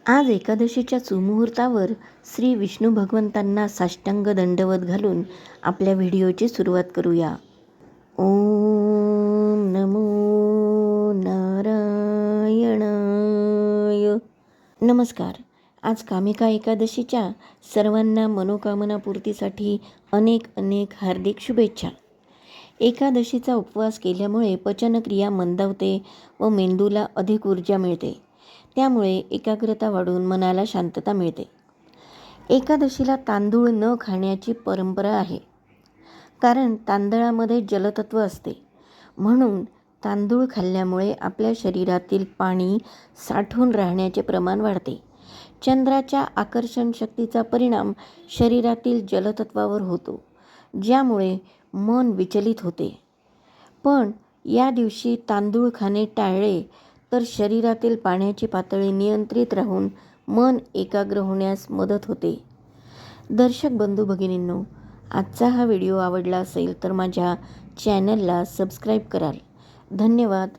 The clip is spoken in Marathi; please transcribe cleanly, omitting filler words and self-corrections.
आज एकादशीच्या सुमुहूर्तावर श्री विष्णू भगवंतांना साष्टांग दंडवत घालून आपल्या व्हिडिओची सुरुवात करूया. ओम नमो नारायणाय. नमस्कार. आज कामिका एकादशीच्या सर्वांना मनोकामना पूर्तीसाठी अनेक अनेक हार्दिक शुभेच्छा. एकादशीचा उपवास केल्यामुळे पचनक्रिया मंदावते व मेंदूला अधिक ऊर्जा मिळते. त्यामुळे एकाग्रता वाढून मनाला शांतता मिळते. एकादशीला तांदूळ न खाण्याची परंपरा आहे, कारण तांदळामध्ये जलतत्व असते. म्हणून तांदूळ खाल्ल्यामुळे आपल्या शरीरातील पाणी साठून राहण्याचे प्रमाण वाढते. चंद्राच्या आकर्षण शक्तीचा परिणाम शरीरातील जलतत्वावर होतो, ज्यामुळे मन विचलित होते. पण या दिवशी तांदूळ खाणे टाळले तर शरीरातील पाण्याची पातळी नियंत्रित राहून मन एकाग्र होण्यास मदत होते. दर्शक बंधू भगिनींनो, आजचा हा व्हिडिओ आवडला असेल तर माझ्या चॅनलला सबस्क्राईब कराल. धन्यवाद.